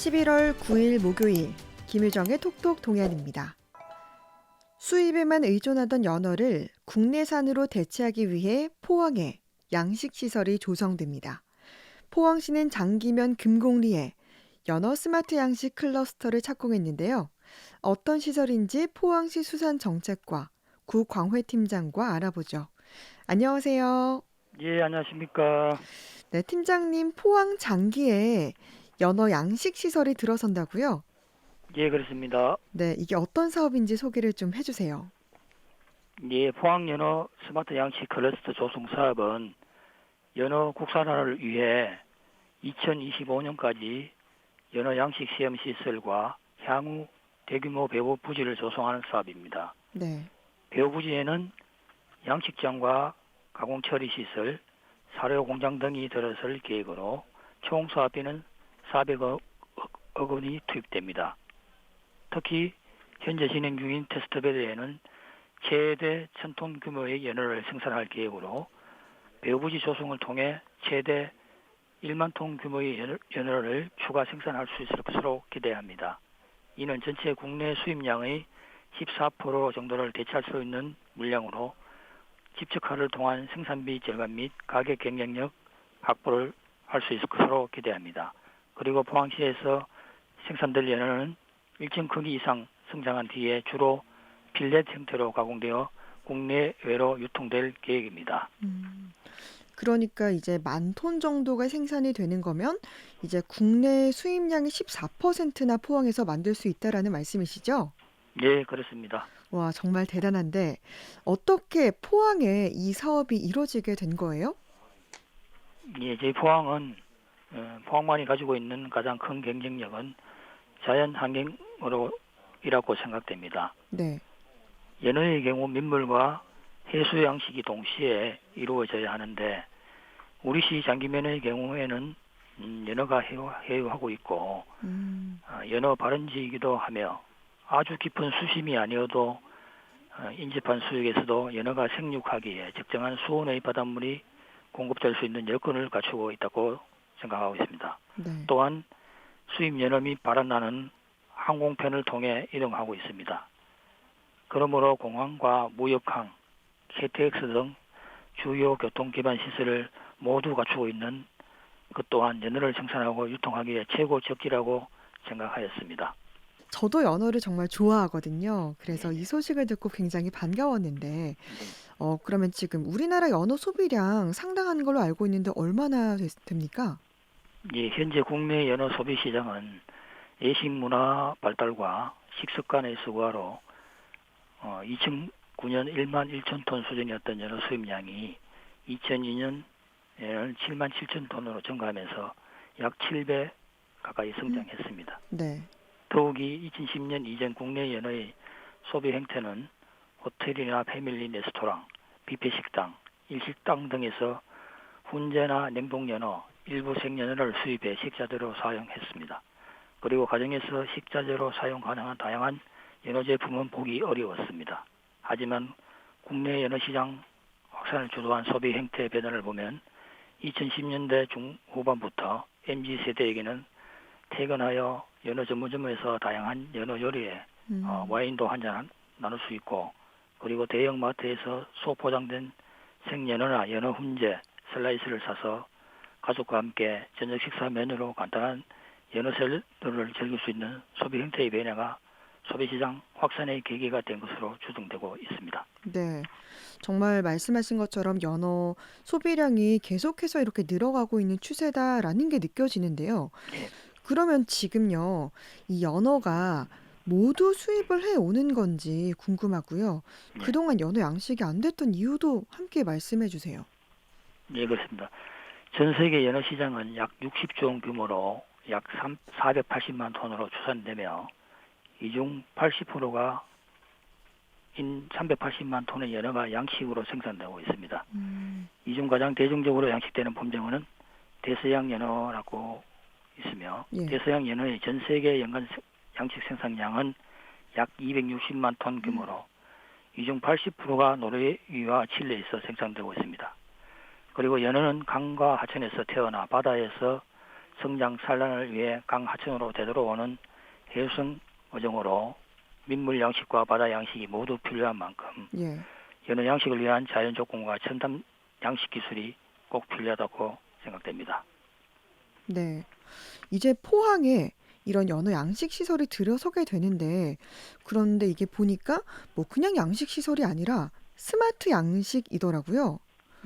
11월 9일 목요일 김유정의 톡톡 동안입니다. 수입에만 의존하던 연어를 국내산으로 대체하기 위해 포항에 양식시설이 조성됩니다. 포항시는 장기면 금곡리에 연어 스마트 양식 클러스터를 착공했는데요. 어떤 시설인지 포항시 수산정책과 구광회 팀장과 알아보죠. 안녕하세요. 예, 안녕하십니까. 네, 팀장님, 포항 장기에 연어 양식 시설이 들어선다고요? 예, 그렇습니다. 네, 이게 어떤 사업인지 소개를 좀 해주세요. 예, 포항 연어 스마트 양식 클러스터 조성 사업은 연어 국산화를 위해 2025년까지 연어 양식 시험 시설과 향후 대규모 배후 부지를 조성하는 사업입니다. 네, 배후 부지에는 양식장과 가공 처리 시설, 사료 공장 등이 들어설 계획으로 총 사업비는 400억 원이 투입됩니다. 특히 현재 진행 중인 테스트베드에는 최대 1000톤 규모의 연어를 생산할 계획으로 배후부지 조성을 통해 최대 1만 톤 규모의 연어를 추가 생산할 수 있을 것으로 기대합니다. 이는 전체 국내 수입량의 14% 정도를 대체할 수 있는 물량으로 집적화를 통한 생산비 절감 및 가격 경쟁력 확보를 할 수 있을 것으로 기대합니다. 그리고 포항시에서 생산될 연어는 일정 크기 이상 성장한 뒤에 주로 필렛 형태로 가공되어 국내외로 유통될 계획입니다. 그러니까 이제 10,000톤 정도가 생산이 되는 거면 이제 국내 수입량의 14%나 포항에서 만들 수 있다라는 말씀이시죠? 예, 그렇습니다. 와, 정말 대단한데 어떻게 포항에 이 사업이 이루어지게 된 거예요? 예, 저희 포항은 포항만이 가지고 있는 가장 큰 경쟁력은 자연 환경으로 이라고 생각됩니다. 네, 연어의 경우 민물과 해수 양식이 동시에 이루어져야 하는데 우리시 장기면의 경우에는 연어가 해유하고 있고 연어 발원지이기도 하며 아주 깊은 수심이 아니어도 인접한 수역에서도 연어가 생육하기에 적정한 수온의 바닷물이 공급될 수 있는 여건을 갖추고 있다고 생각하고 있습니다. 네. 또한 수입 연어 및 발원나는 항공편을 통해 이동하고 있습니다. 그러므로 공항과 무역항, KTX 등 주요 교통 기반 시설을 모두 갖추고 있는 그 또한 연어를 생산하고 유통하기에 최고 적기라고 생각하였습니다. 저도 연어를 정말 좋아하거든요. 그래서 이 예, 소식을 듣고 굉장히 반가웠는데, 예. 그러면 지금 우리나라 연어 소비량 상당한 걸로 알고 있는데 얼마나 됩니까? 예, 현재 국내 연어 소비 시장은 예식 문화 발달과 식습관의 수과로 2009년 1만 1천 톤 수준이었던 연어 수입량이 2002년에는 7만 7천 톤으로 증가하면서 약 7배 가까이 성장했습니다. 네. 더욱이 2010년 이전 국내 연어의 소비 행태는 호텔이나 패밀리 레스토랑, 뷔페 식당, 일식당 등에서 훈제나 냉동 연어, 일부 생연어를 수입해 식자재로 사용했습니다. 그리고 가정에서 식자재로 사용 가능한 다양한 연어 제품은 보기 어려웠습니다. 하지만 국내 연어 시장 확산을 주도한 소비 행태 변화를 보면 2010년대 중후반부터 MZ세대에게는 퇴근하여 연어 전문점에서 다양한 연어 요리에 와인도 한잔 나눌 수 있고 그리고 대형 마트에서 소포장된 생연어나 연어 훈제, 슬라이스를 사서 가족과 함께 저녁 식사 메뉴로 간단한 연어 샐러드를 즐길 수 있는 소비 형태의 변화가 소비시장 확산의 계기가 된 것으로 추정되고 있습니다. 네. 정말 말씀하신 것처럼 연어 소비량이 계속해서 이렇게 늘어가고 있는 추세다라는 게 느껴지는데요. 예, 그러면 지금요, 이 연어가 모두 수입을 해 오는 건지 궁금하고요. 예, 그동안 연어 양식이 안 됐던 이유도 함께 말씀해 주세요. 예, 그렇습니다. 전 세계 연어 시장은 약 60조 원 규모로 약 480만 톤으로 추산되며 이 중 80%가 380만 톤의 연어가 양식으로 생산되고 있습니다. 이 중 가장 대중적으로 양식되는 품종은 대서양 연어라고 있으며 예. 대서양 연어의 전 세계 연간 양식 생산량은 약 260만 톤 규모로 이 중 80%가 노르웨이와 칠레에서 생산되고 있습니다. 그리고 연어는 강과 하천에서 태어나 바다에서 성장 산란을 위해 강 하천으로 되돌아오는 해수성 어종으로 민물 양식과 바다 양식이 모두 필요한 만큼 예. 연어 양식을 위한 자연 조건과 첨단 양식 기술이 꼭 필요하다고 생각됩니다. 네. 이제 포항에 이런 연어 양식 시설이 들어서게 되는데, 그런데 이게 보니까 뭐 그냥 양식 시설이 아니라 스마트 양식이더라고요.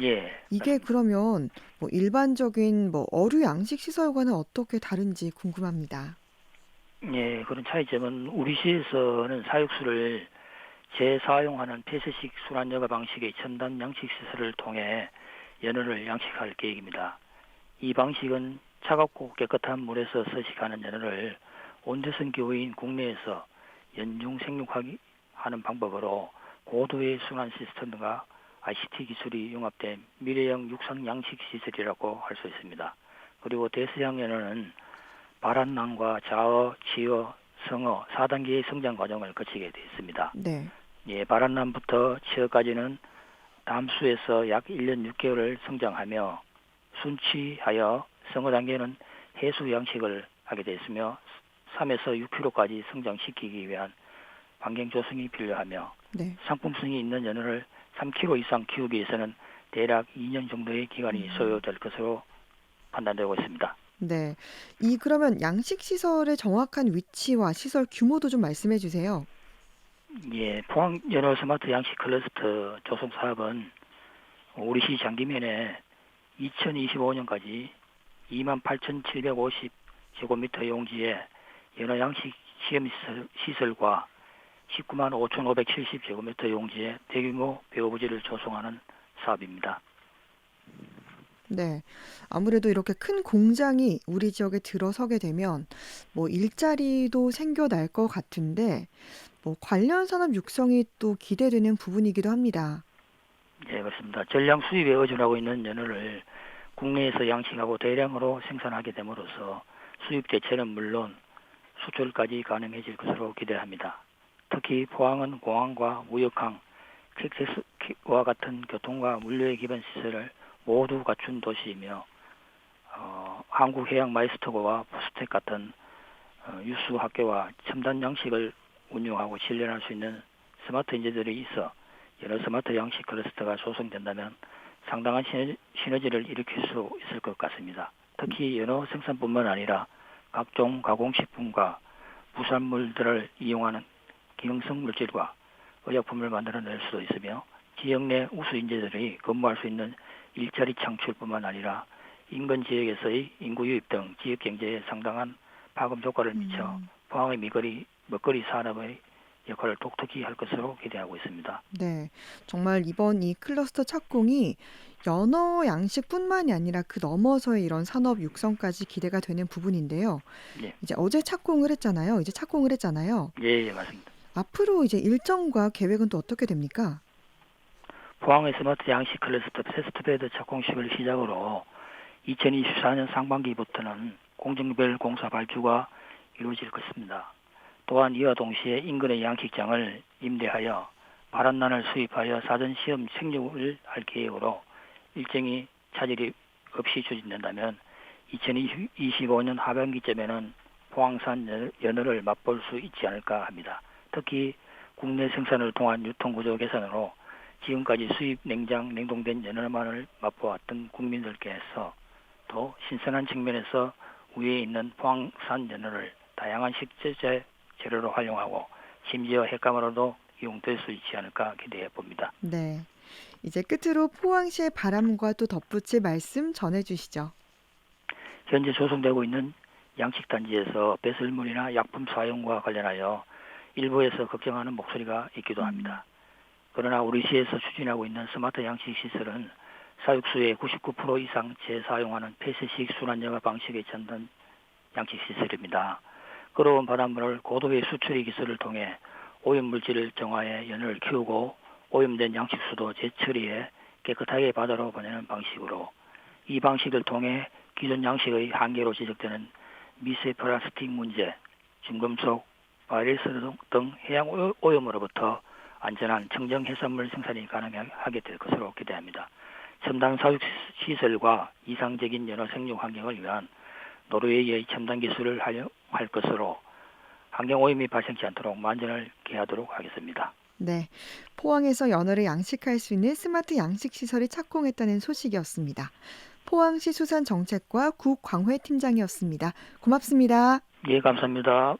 예, 이게 맞습니다. 그러면 뭐 일반적인 뭐 어류 양식 시설과는 어떻게 다른지 궁금합니다. 예, 그런 차이점은 우리 시에서는 사육수를 재사용하는 폐쇄식 순환여가 방식의 첨단 양식 시설을 통해 연어를 양식할 계획입니다. 이 방식은 차갑고 깨끗한 물에서 서식하는 연어를 온대성 기후인 국내에서 연중 생육하기 하는 방법으로 고도의 순환 시스템과 ICT 기술이 융합된 미래형 육상 양식 시설이라고 할 수 있습니다. 그리고 대서양 연어는 발안난과 자어, 지어, 성어 4단계의 성장 과정을 거치게 되어 있습니다. 네. 예, 발안난부터 치어까지는 담수에서 약 1년 6개월을 성장하며 순치하여 성어 단계는 해수 양식을 하게 되어 있으며 3에서 6kg까지 성장시키기 위한 환경 조성이 필요하며 네. 상품성이 있는 연어를 3kg 이상 키우기 위해서는 대략 2년 정도의 기간이 음. 소요될 것으로 판단되고 있습니다. 네. 이 그러면 양식 시설의 정확한 위치와 시설 규모도 좀 말씀해 주세요. 예, 포항 연어 스마트 양식 클러스터 조성 사업은 우리 시 장기면에 2025년까지 28,750제곱미터 용지의 연어 양식 시험 시설과 19만 5,570제곱미터 용지의 대규모 배후부지를 조성하는 사업입니다. 네. 아무래도 이렇게 큰 공장이 우리 지역에 들어서게 되면 뭐 일자리도 생겨날 것 같은데, 뭐 관련 산업 육성이 또 기대되는 부분이기도 합니다. 예, 그렇습니다. 전량 수입에 의존하고 있는 연어를 국내에서 양식하고 대량으로 생산하게 됨으로써 수입 대체는 물론 수출까지 가능해질 것으로 기대합니다. 특히 포항은 공항과 무역항, 킥세스와 같은 교통과 물류의 기반 시설을 모두 갖춘 도시이며 한국해양마이스터고와 포스텍 같은 유수 학교와 첨단 양식을 운용하고 실현할 수 있는 스마트 인재들이 있어 여러 스마트 양식 클러스터가 조성된다면 상당한 시너지를 일으킬 수 있을 것 같습니다. 특히 연어 생산뿐만 아니라 각종 가공식품과 부산물들을 이용하는 기능성 물질과 의약품을 만들어낼 수도 있으며 지역 내 우수 인재들이 근무할 수 있는 일자리 창출뿐만 아니라 인근 지역에서의 인구 유입 등 지역 경제에 상당한 파급 효과를 미쳐 음. 포항의 먹거리 산업의 역할을 독특히 할 것으로 기대하고 있습니다. 네. 정말 이번 이 클러스터 착공이 연어 양식뿐만이 아니라 그 너머서의 이런 산업 육성까지 기대가 되는 부분인데요. 예, 이제 어제 착공을 했잖아요. 이제 착공을 했잖아요. 예, 예, 맞습니다. 앞으로 이제 일정과 계획은 또 어떻게 됩니까? 포항의 스마트 양식 클러스터 테스트베드 착공식을 시작으로 2024년 상반기부터는 공정별 공사 발주가 이루어질 것입니다. 또한 이와 동시에 인근의 양식장을 임대하여 발안란을 수입하여 사전 시험 생육을 할 계획으로 일정이 차질이 없이 추진된다면 2025년 하반기쯤에는 포항산 연어를 맛볼 수 있지 않을까 합니다. 특히 국내 생산을 통한 유통구조 개선으로 지금까지 수입 냉장 냉동된 연어만을 맛보았던 국민들께서 또 신선한 측면에서 위에 있는 포항산 연어를 다양한 식재재 재료로 활용하고 심지어 횟감으로도 이용될 수 있지 않을까 기대해 봅니다. 네. 이제 끝으로 포항시의 바람과 또 덧붙일 말씀 전해 주시죠. 현재 조성되고 있는 양식단지에서 배설물이나 약품 사용과 관련하여 일부에서 걱정하는 목소리가 있기도 음. 합니다. 그러나 우리 시에서 추진하고 있는 스마트 양식 시설은 사육수의 99% 이상 재사용하는 폐쇄식 순환여가 방식의 첨단 양식 시설입니다. 끓어온 바닷물을 고도의 수처리 기술을 통해 오염물질을 정화해 연어를 키우고 오염된 양식수도 재처리해 깨끗하게 바다로 보내는 방식으로 이 방식을 통해 기존 양식의 한계로 지적되는 미세 플라스틱 문제, 중금속, 바이러스 등 해양 오염으로부터 안전한 청정 해산물 생산이 가능하게 될 것으로 기대합니다. 첨단 사육 시설과 이상적인 연어 생육 환경을 위한 노르웨이의 첨단 기술을 활용할 것으로 환경 오염이 발생치 않도록 만전을 기하도록 하겠습니다. 네, 포항에서 연어를 양식할 수 있는 스마트 양식 시설이 착공했다는 소식이었습니다. 포항시 수산정책과 국광회 팀장이었습니다. 고맙습니다. 예, 감사합니다.